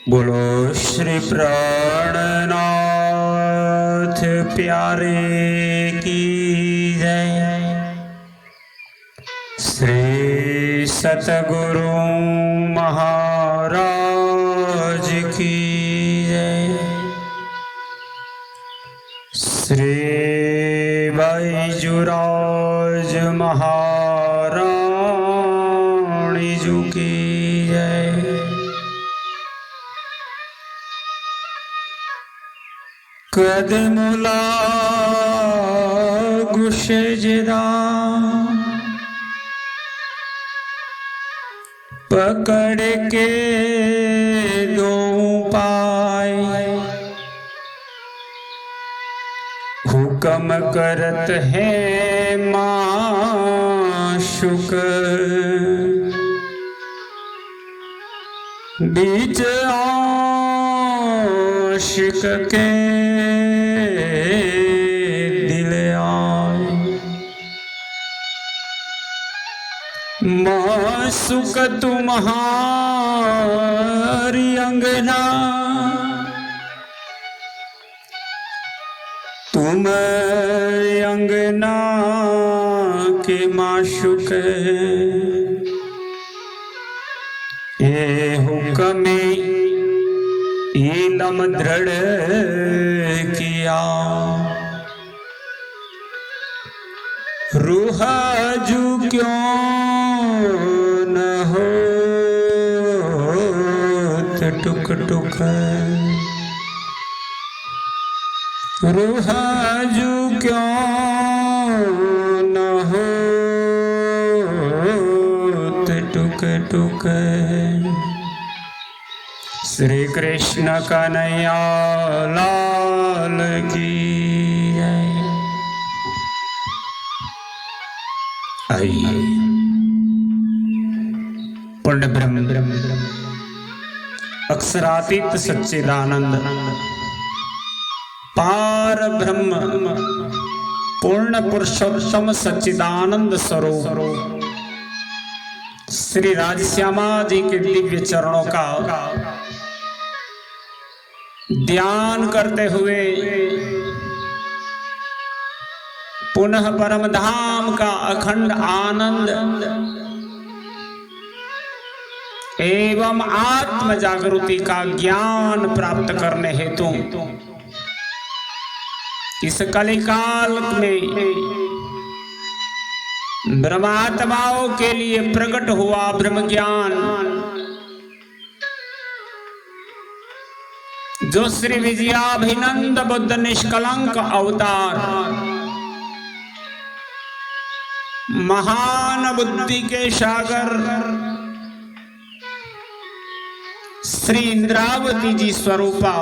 बोलो श्री प्राणनाथ प्यारे की जय। श्री सतगुरु महाराज की जय। श्री बैजुराज महारानी जी की जय। कदमुला गुशजदा पकड़ के दो पाए, हुक्म करत है माशुक बीच आशिक के दिल आए। माशुक तुम्हारी अंगना, तुम अंगना के माशुक, ये हुक्म इलम दृढ़ किया, रूह जू क्यों न हो टुक टुक, रूह जू क्यों न हो टुक टुक। श्री कृष्ण कन्हैया लाल की जय। आइए पूर्ण ब्रह्म अक्षरातीत सच्चिदानंद पार ब्रह्म पूर्ण पुरुषोत्तम सच्चिदानंद स्वरूप श्री राजश्यामा जी के दिव्य चरणों का ध्यान करते हुए पुनः परम धाम का अखंड आनंद एवं आत्म जागृति का ज्ञान प्राप्त करने हेतु इस कलिकाल में ब्रह्मात्माओं के लिए प्रकट हुआ ब्रह्म ज्ञान, जो श्री विजयाभिनंद बुद्ध निष्कलंक अवतार महान बुद्धि के सागर श्री इंद्रावती जी स्वरूपा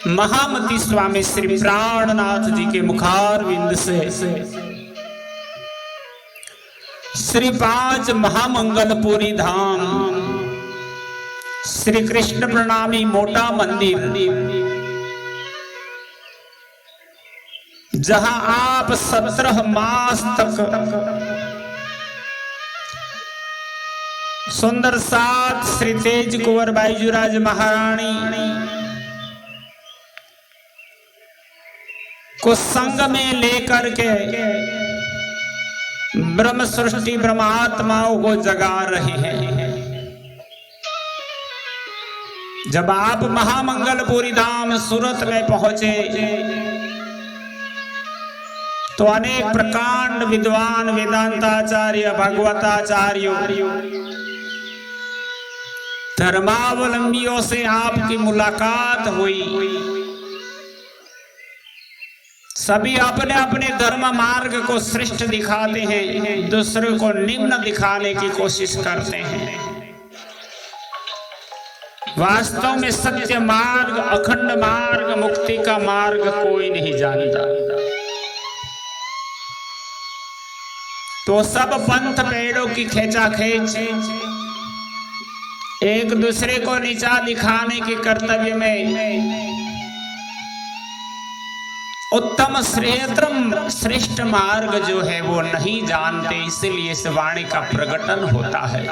महामती स्वामी श्री प्राणनाथ जी के मुखारविंद से श्री पांच महामंगलपुरी धाम श्री कृष्ण प्रणामी मोटा मंदिर, जहां आप 17 मास तक सुंदर साथ श्री तेज कुंवर बैजुराज महारानी को संग में लेकर के ब्रह्म सृष्टि ब्रह्मात्माओं को जगा रहे हैं। जब आप महामंगलपुरी धाम सूरत में पहुंचे तो अनेक प्रकांड विद्वान वेदांताचार्य भगवताचार्यों धर्मावलंबियों से आपकी मुलाकात हुई। सभी अपने अपने धर्म मार्ग को श्रेष्ठ दिखाते हैं, दूसरे को निम्न दिखाने की कोशिश करते हैं। वास्तव में सत्य मार्ग, अखंड मार्ग, मुक्ति का मार्ग कोई नहीं जानता। तो सब पंथ पेड़ों की खींचाखींच एक दूसरे को नीचा दिखाने के कर्तव्य में उत्तम श्रेष्ठ मार्ग जो है वो नहीं जानते, इसलिए इस वाणी का प्रकटन होता है।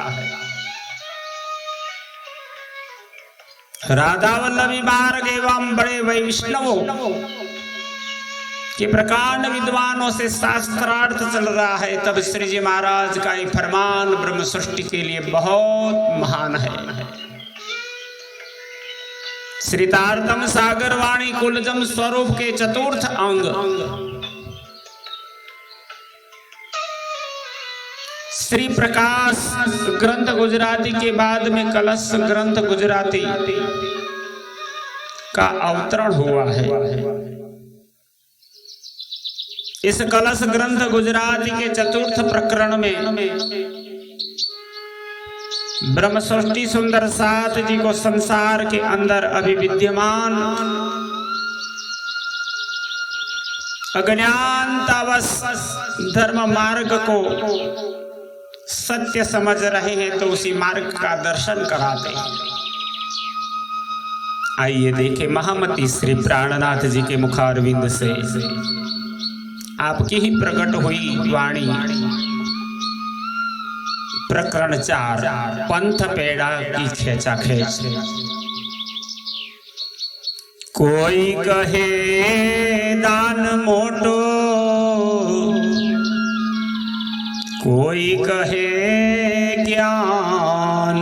राधा वल्लभी मार्ग एवं बड़े वैष्णवों के प्रकांड विद्वानों से शास्त्रार्थ चल रहा है, तब श्री जी महाराज का ये फरमान ब्रह्म सृष्टि के लिए बहुत महान है। श्रीतार्थम सागर वाणी कुलजम स्वरूप के चतुर्थ अंग श्री प्रकाश ग्रंथ गुजराती के बाद में कलश ग्रंथ गुजराती का अवतरण हुआ है। इस कलश ग्रंथ गुजराती के चतुर्थ प्रकरण में ब्रह्म सृष्टि सुंदर साथ जी को संसार के अंदर अभी विद्यमान अज्ञानतावश धर्म मार्ग को सत्य समझ रहे हैं, तो उसी मार्ग का दर्शन कराते हैं। आइए देखें महामती श्री प्राणनाथ जी के मुखारविंद से आपकी ही प्रकट हुई वाणी। प्रकरण 4 पंथ पेड़ा की खेचा खेच। कोई कहे दान मोटो, कोई कहे ज्ञान,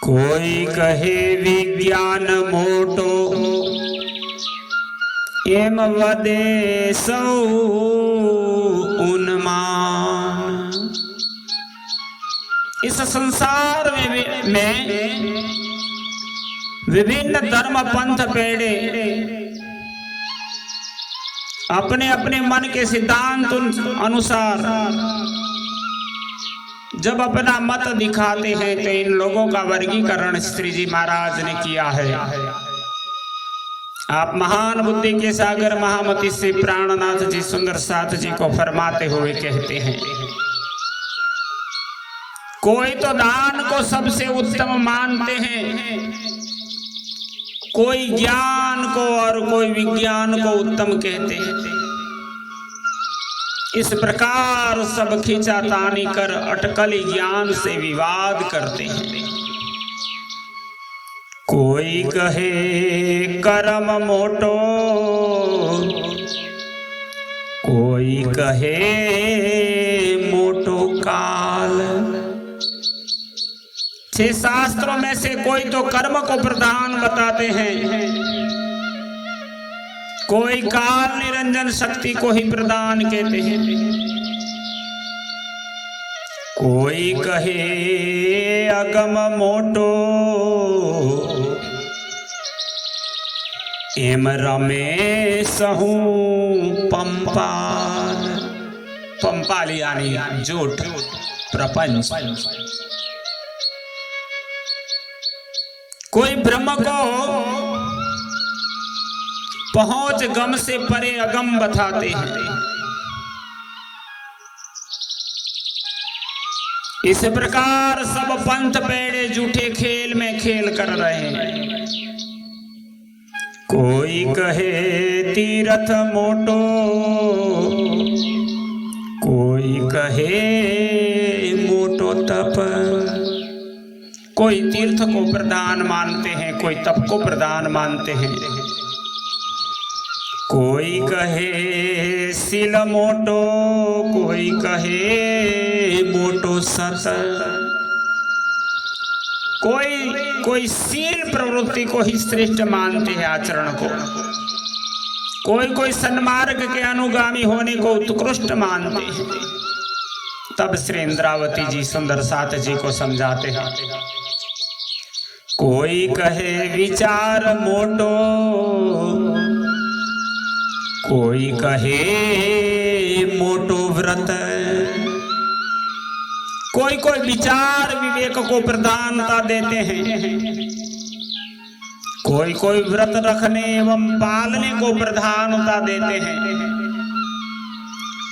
कोई कहे विज्ञान मोटो, एम वदे सौ उन्मान। इस संसार में विभिन्न धर्म पंथ पेड़े अपने अपने मन के सिद्धांत अनुसार जब अपना मत दिखाते हैं, तो इन लोगों का वर्गीकरण श्री जी महाराज ने किया है। आप महान बुद्धि के सागर महामती से प्राणनाथ जी सुंदर साथ जी को फरमाते हुए कहते हैं, कोई तो दान को सबसे उत्तम मानते हैं, कोई ज्ञान को और कोई विज्ञान को उत्तम कहते हैं। इस प्रकार सब खींचातानी कर अटकली ज्ञान से विवाद करते हैं। कोई कहे कर्म मोटो, कोई कहे मोटो काल। 6 शास्त्रों में से कोई तो कर्म को प्रधान बताते हैं, कोई काल निरंजन शक्ति को ही प्रदान कहते हैं, कोई कहे अगम मोटो, एम रमेश हूँ पंपाल। पंपाल यानी झूठ प्रपंच। कोई ब्रह्म को पहुंच गम से परे अगम बताते हैं। इस प्रकार सब पंथ पेड़े झूठे खेल में खेल कर रहे हैं। कोई कहे तीर्थ मोटो, कोई कहे मोटो तप। कोई तीर्थ को प्रधान मानते हैं, कोई तप को प्रधान मानते हैं। कोई कहे सील मोटो, कोई कहे मोटो सत। कोई शील प्रवृत्ति को ही श्रेष्ठ मानते हैं, आचरण को। कोई सन्मार्ग के अनुगामी होने को उत्कृष्ट मानते हैं। तब श्री इंद्रावती जी सुंदर साथ जी को समझाते हैं, कोई कहे विचार मोटो, कोई कहे मोटो व्रत। कोई विचार विवेक को प्रधानता देते हैं, कोई व्रत रखने एवं पालने को प्रधानता देते हैं।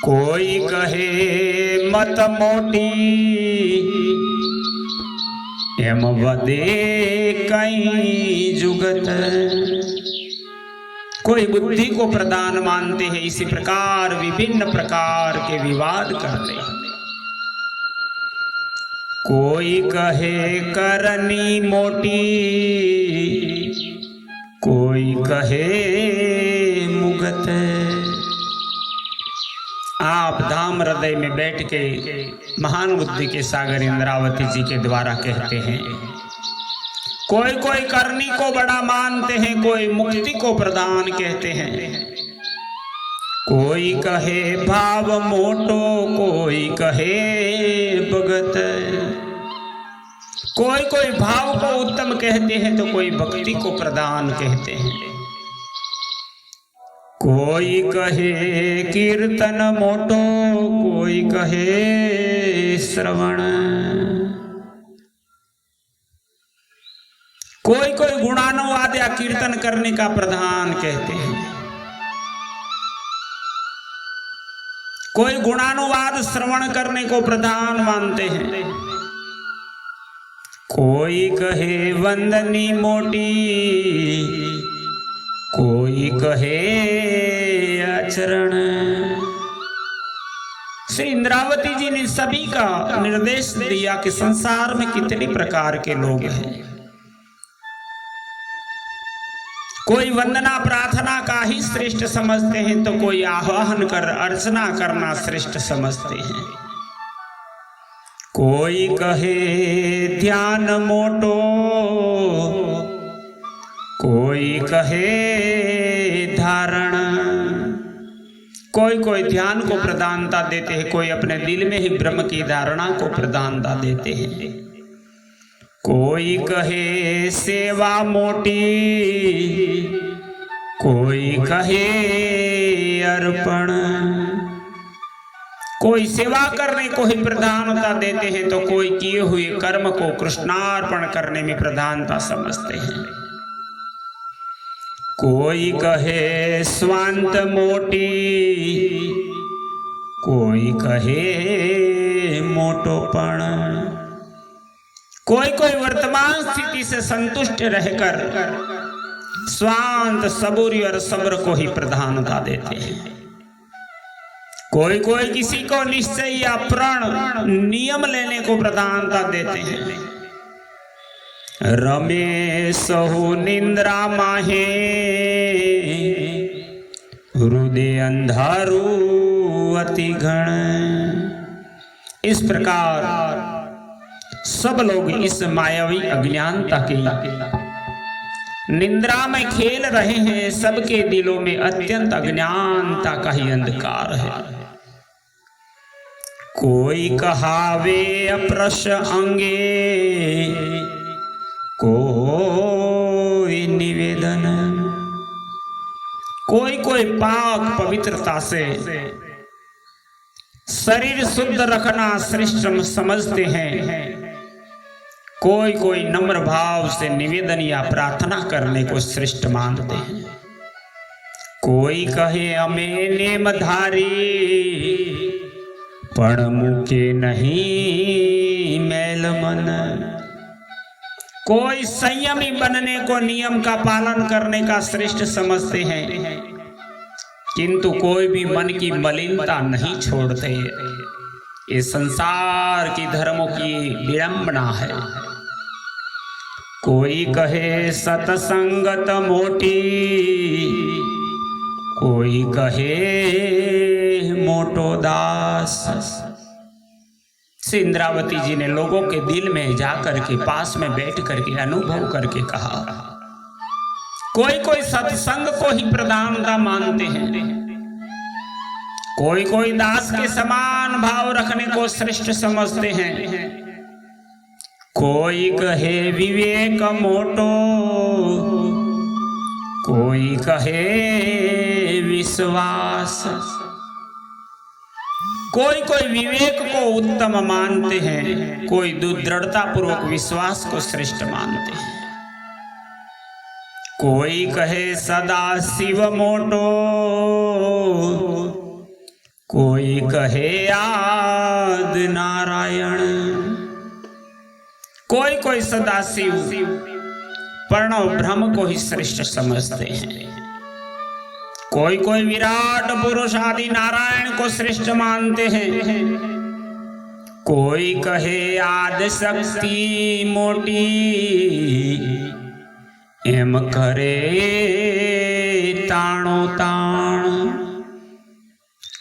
कोई कहे मत मोटी, एम वदे कई जुगत। कोई बुद्धि को प्रधान मानते हैं। इसी प्रकार विभिन्न प्रकार के विवाद करते हैं। कोई कहे करनी मोटी, कोई कहे मुगत। आप धाम हृदय में बैठ के महान बुद्धि के सागर इंद्रावती जी के द्वारा कहते हैं, कोई कोई करनी को बड़ा मानते हैं, कोई मुक्ति को प्रधान कहते हैं। कोई कहे भाव मोटो, कोई कहे भगत। कोई कोई भाव को उत्तम कहते हैं तो कोई भक्ति को प्रधान कहते हैं। कोई कहे कीर्तन मोटो, कोई कहे श्रवण। कोई कोई गुणानुवाद या कीर्तन करने का प्रधान कहते हैं, कोई गुणानुवाद श्रवण करने को प्रधान मानते हैं। कोई कहे वंदनी मोटी, कोई कहे आचरण। श्री इंद्रावती जी ने सभी का निर्देश दिया कि संसार में कितने प्रकार के लोग हैं। कोई वंदना प्रार्थना का ही श्रेष्ठ समझते हैं तो कोई आह्वान कर अर्चना करना श्रेष्ठ समझते हैं। कोई कहे ध्यान मोटो, कोई कहे धारण। कोई कोई ध्यान को प्रधानता देते हैं, कोई अपने दिल में ही ब्रह्म की धारणा को प्रधानता देते हैं। कोई कहे सेवा मोटी, कोई कहे अर्पण। कोई सेवा करने को ही प्रधानता देते हैं तो कोई किए हुए कर्म को कृष्णार्पण करने में प्रधानता समझते हैं। कोई कहे स्वांत मोटी, कोई कहे मोटोपण। कोई कोई वर्तमान स्थिति से संतुष्ट रहकर स्वांत सबूरी और सब्र को ही प्रधानता देते हैं। कोई कोई किसी को निश्चय या प्रण नियम लेने को प्रधानता देते हैं। रमेश हो निंद्रा माहे, हृदय अंधारू अति घन। इस प्रकार सब लोग इस मायावी अज्ञानता की निंद्रा में खेल रहे हैं। सबके दिलों में अत्यंत अज्ञानता का ही अंधकार है। कोई कहावे अप्रश अंगे, कोई निवेदन। कोई कोई पाक पवित्रता से शरीर शुद्ध रखना श्रेष्ठ समझते हैं। कोई कोई नम्र भाव से निवेदन या प्रार्थना करने को श्रेष्ठ मानते हैं। कोई कहे अमे नेमधारी, पण मुके नहीं मैल मन। कोई संयमी बनने को नियम का पालन करने का श्रेष्ठ समझते हैं, किंतु कोई भी मन की मलिनता नहीं छोड़ते। ये संसार की धर्मों की विडंबना है। कोई कहे सतसंगत मोटी, कोई कहे मोटो दास। श्री इंद्रावती जी ने लोगों के दिल में जाकर के पास में बैठ करके अनुभव करके कहा, कोई कोई सत्संग को ही प्रधानता मानते हैं, कोई कोई दास के समान भाव रखने को श्रेष्ठ समझते हैं। कोई कहे विवेक मोटो, कोई कहे विश्वास। कोई कोई विवेक को उत्तम मानते हैं, कोई दृढ़ता पूर्वक विश्वास को श्रेष्ठ मानते हैं। कोई कहे सदा शिव मोटो, कोई कहे आद नारायण। कोई कोई सदा शिव प्रणव ब्रह्म को ही श्रेष्ठ समझते हैं। कोई कोई विराट पुरुष आदि नारायण को श्रेष्ठ मानते हैं। कोई कहे आदि शक्ति मोटी, एम करे ताणो ताण।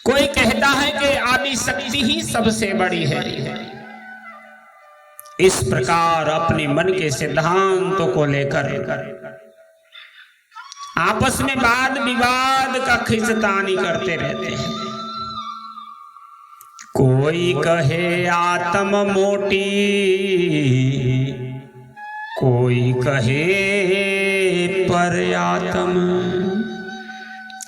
कोई कहता है कि आदि शक्ति ही सबसे बड़ी है। इस प्रकार अपने मन के सिद्धांतों को लेकर आपस में वाद विवाद का खींचतानी करते रहते हैं। कोई कहे आत्म मोटी, कोई कहे परयात्म।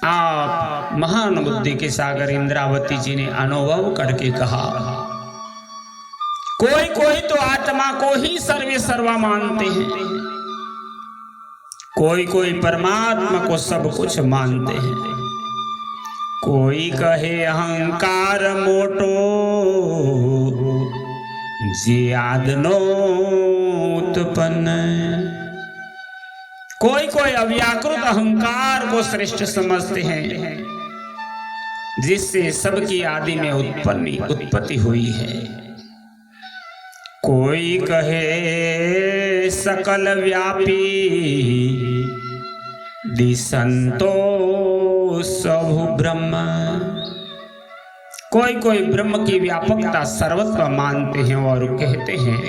आप महान बुद्धि के सागर इंद्रावती जी ने अनुभव करके कहा, कोई कोई तो आत्मा को ही सर्वे सर्वा मानते हैं, कोई कोई परमात्मा को सब कुछ मानते हैं। कोई कहे अहंकार मोटो, जे आदनो उत्पन्न। कोई कोई अव्याकृत अहंकार को श्रेष्ठ समझते हैं, जिससे सबकी आदि में उत्पत्ति हुई है। कोई कहे सकल व्यापी, दिसंतो सबु ब्रह्म। कोई कोई ब्रह्म की व्यापकता सर्वत्र मानते हैं और कहते हैं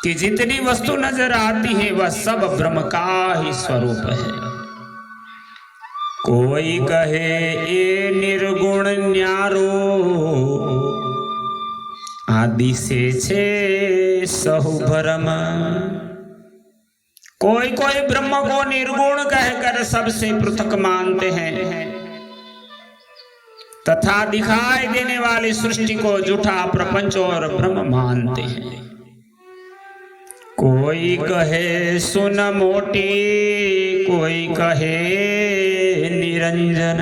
कि जितनी वस्तु नजर आती है वह सब ब्रह्म का ही स्वरूप है। कोई कहे ये निर्गुण न्यारो, आदि से छे सहु भरम। कोई कोई ब्रह्म को निर्गुण कहकर सबसे पृथक मानते हैं तथा दिखाई देने वाली सृष्टि को झूठा प्रपंच और ब्रह्म मानते हैं। कोई कहे सुन मोटी, कोई कहे निरंजन।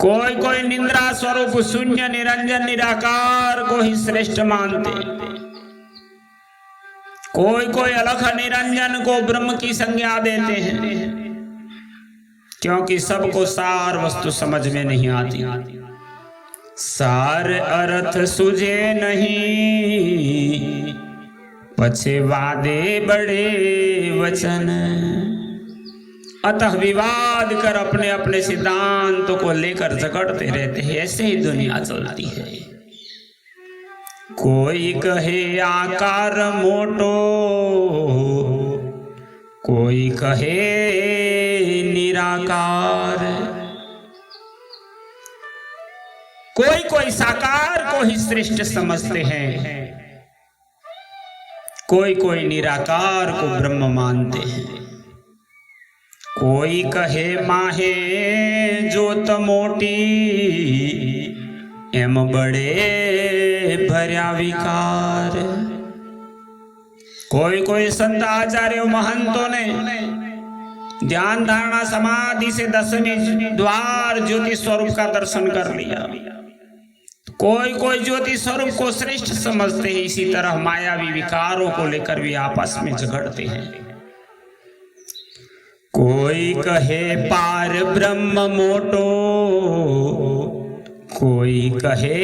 कोई कोई निंद्रा स्वरूप शून्य निरंजन निराकार को ही श्रेष्ठ मानते। कोई कोई अलख निरंजन को ब्रह्म की संज्ञा देते हैं, क्योंकि सबको सार वस्तु समझ में नहीं आती। सार अर्थ सुझे नहीं, पछे वादे बड़े वचन। अतः विवाद कर अपने अपने सिद्धांतों को लेकर झगड़ते रहते हैं। ऐसे ही दुनिया चलती है। कोई कहे आकार मोटो, कोई कहे निराकार। कोई कोई साकार को ही श्रेष्ठ समझते हैं, कोई कोई निराकार को ब्रह्म मानते हैं। कोई कहे माहे जोत मोटी, एम बड़े भर्या विकार। कोई कोई संत आचार्य महंतों ने ध्यान धारणा समाधि से दसवीं द्वार ज्योति स्वरूप का दर्शन कर लिया। कोई कोई ज्योति स्वरूप को श्रेष्ठ समझते हैं। इसी तरह मायावी विकारों को लेकर भी आपस में झगड़ते हैं। कोई कहे पार ब्रह्म मोटो, कोई कहे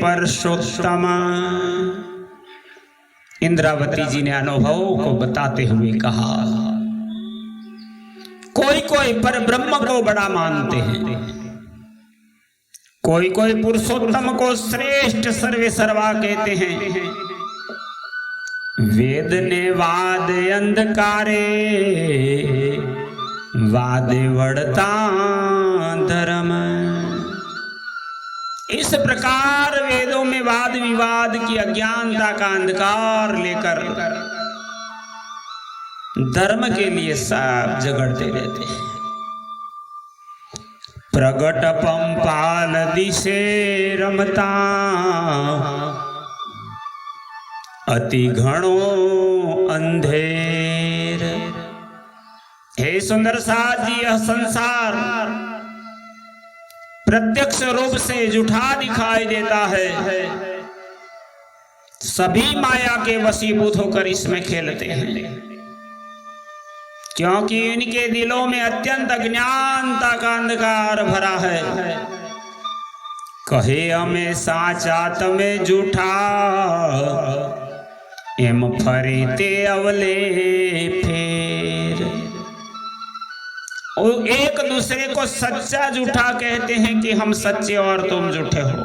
परशोत्तम। इंद्रावती जी ने अनुभव को बताते हुए कहा, कोई कोई पर ब्रह्म को बड़ा मानते हैं, कोई कोई पुरुषोत्तम को श्रेष्ठ सर्वे सर्वा कहते हैं। वेद ने वाद अंधकारे, वाद वड़ता धर्म। इस प्रकार वेदों में वाद विवाद की अज्ञानता का अंधकार लेकर धर्म के लिए सब झगड़ते रहते हैं। प्रगट पंपाल दिशे रमता, अति घणो अंधेर। हे सुंदर साथ जी, यह संसार प्रत्यक्ष रूप से झूठा दिखाई देता है। सभी माया के वशीभूत होकर इसमें खेलते हैं, क्योंकि इनके दिलों में अत्यंत अज्ञानता का अंधकार भरा है। कहे हमें साचा तमे झूठा एम फरे ते अवले फेर। वो एक दूसरे को सच्चा झूठा कहते हैं कि हम सच्चे और तुम झूठे हो।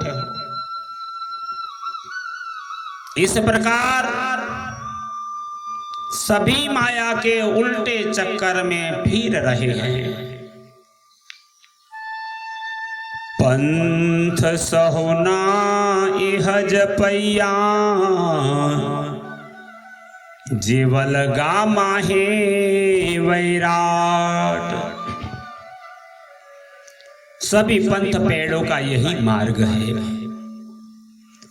इस प्रकार सभी माया के उल्टे चक्कर में फिर रहे हैं। पंथ सहुना इहज पैया जीवल गा माहे वैराट। सभी पंथ पेड़ों का यही मार्ग है।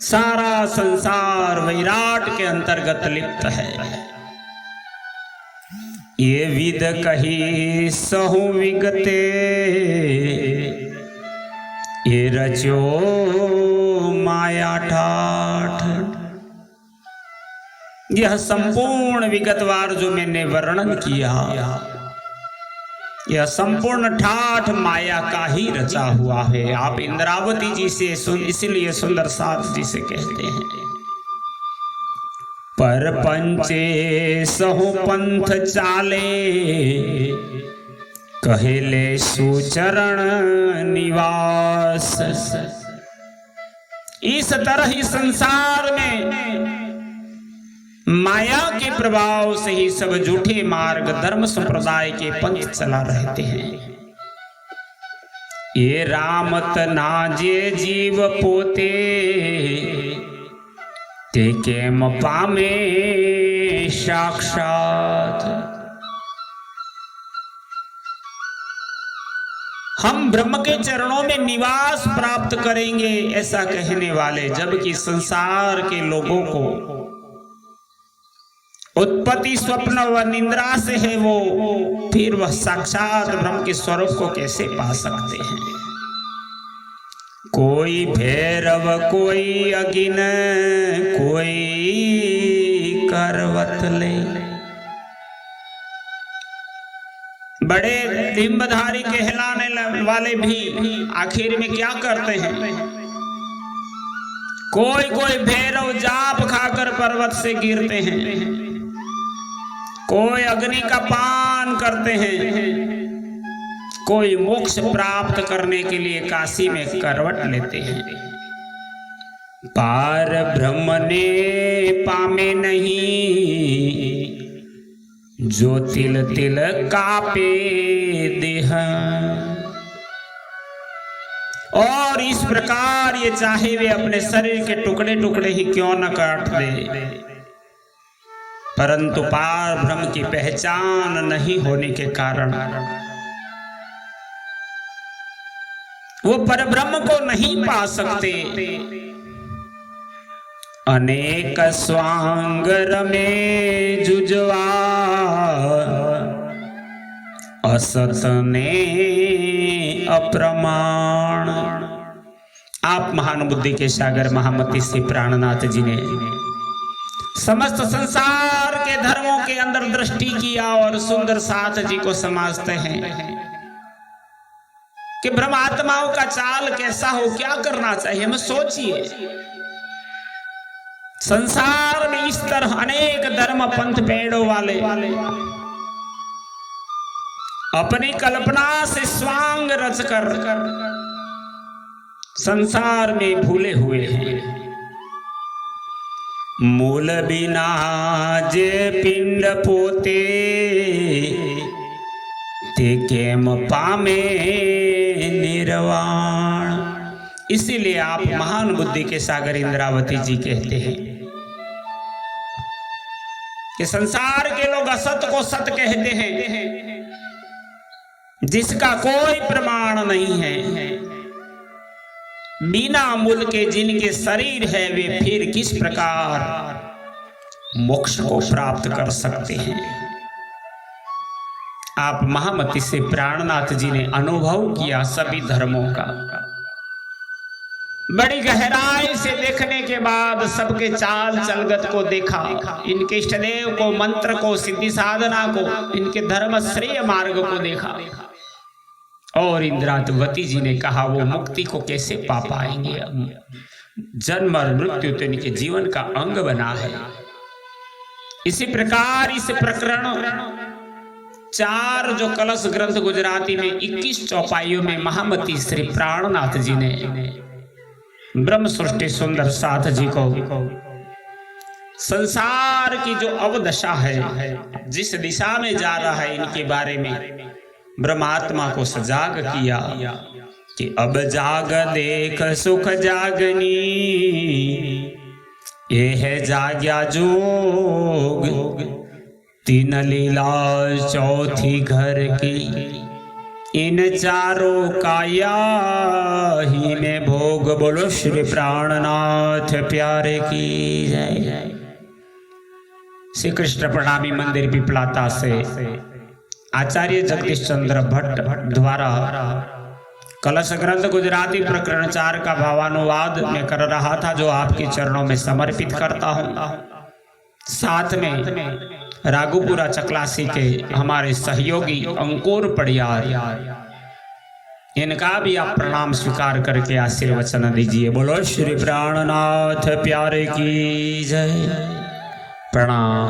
सारा संसार वैराट के अंतर्गत लिप्त है। ये विद कही सहु विगते ये रचो माया ठाठ। यह संपूर्ण विगतवार जो मैंने वर्णन किया, यह संपूर्ण ठाठ माया का ही रचा हुआ है। आप इंद्रावती जी से इसलिए सुंदर साथ जी से कहते हैं, पर पंचे सहु पंथ चाले कहेले सुचरण निवास। इस तरह ही संसार में माया के प्रभाव से ही सब झूठे मार्ग धर्म संप्रदाय के पंथ चला रहते हैं। ये रामत नाजे जीव पोते ते केम पामे साक्षात। हम ब्रह्म के चरणों में निवास प्राप्त करेंगे ऐसा कहने वाले, जबकि संसार के लोगों को उत्पत्ति स्वप्न व निद्रा से है, वो फिर वह साक्षात ब्रह्म के स्वरूप को कैसे पा सकते हैं। कोई भैरव कोई अगिन कोई करवत ले। बड़े डिंबधारी कहलाने वाले भी आखिर में क्या करते हैं, कोई कोई भैरव जाप खाकर पर्वत से गिरते हैं, कोई अग्नि का पान करते हैं, कोई मोक्ष प्राप्त करने के लिए काशी में करवट लेते हैं। पार ब्रह्म ने पामे नहीं जो तिल तिल कापे देह। और इस प्रकार ये चाहे वे अपने शरीर के टुकड़े टुकड़े ही क्यों न काट दे, परंतु पार ब्रह्म की पहचान नहीं होने के कारण वो परब्रह्म को नहीं पा सकते। अनेक स्वांगर में जुजवा असत ने अप्रमाण। आप महान बुद्धि के सागर महामती श्री प्राणनाथ जी ने समस्त संसार के धर्मों के अंदर दृष्टि किया और सुंदर साथ जी को समझते हैं कि ब्रह्मात्माओं का चाल कैसा हो, क्या करना चाहिए। हमें सोचिए, संसार में इस तरह अनेक धर्म पंथ पेड़ों वाले अपनी कल्पना से स्वांग रच कर संसार में भूले हुए हैं। मूल बिना जे पिंड पोते ते केम पामे निर्वाण। इसीलिए आप महान बुद्धि के सागर इंद्रावती जी कहते हैं कि संसार के लोग असत को सत कहते हैं जिसका कोई प्रमाण नहीं है। बिना मूल के जिनके शरीर है वे फिर किस प्रकार मोक्ष को प्राप्त कर सकते हैं। आप महामती से प्राणनाथ जी ने अनुभव किया सभी धर्मों का, बड़ी गहराई से देखने के बाद सबके चाल चलगत को देखा, इनके इष्टदेव को, मंत्र को, सिद्धि साधना को, इनके धर्म श्रेय मार्ग को देखा। और इंद्रावती जी ने कहा वो मुक्ति को कैसे पा पाएंगे, जन्म और मृत्यु तो इनके जीवन का अंग बना है। इसी प्रकार इस प्रकरण 4 जो कलश ग्रंथ गुजराती में 21 चौपाइयों में महामती श्री प्राणनाथ जी ने ब्रह्म सृष्टि सुंदर साथ जी को संसार की जो अवदशा है, जिस दिशा में जा रहा है, इनके बारे में ब्रह्मात्मा को सजाग किया कि अब जाग देख सुख जागनी, ये है जाग्या जोग, 3 लीला चौथी घर की, इन चारों काया ही में भोग। बोलो श्री प्राणनाथ प्यारे की जय। श्री कृष्ण प्रणामी मंदिर पिपलाता से आचार्य जगदीश चंद्र भट्ट द्वारा कलश ग्रंथ गुजराती प्रकरण 4 का भावानुवाद में कर रहा था, जो आपके चरणों में समर्पित करता हूँ। साथ में राघुपुरा चकलासी के हमारे सहयोगी अंकुर पड़ियार, इनका भी आप प्रणाम स्वीकार करके आशीर्वचन दीजिए। बोलो श्री प्राणनाथ प्यारे की जय। प्रणाम।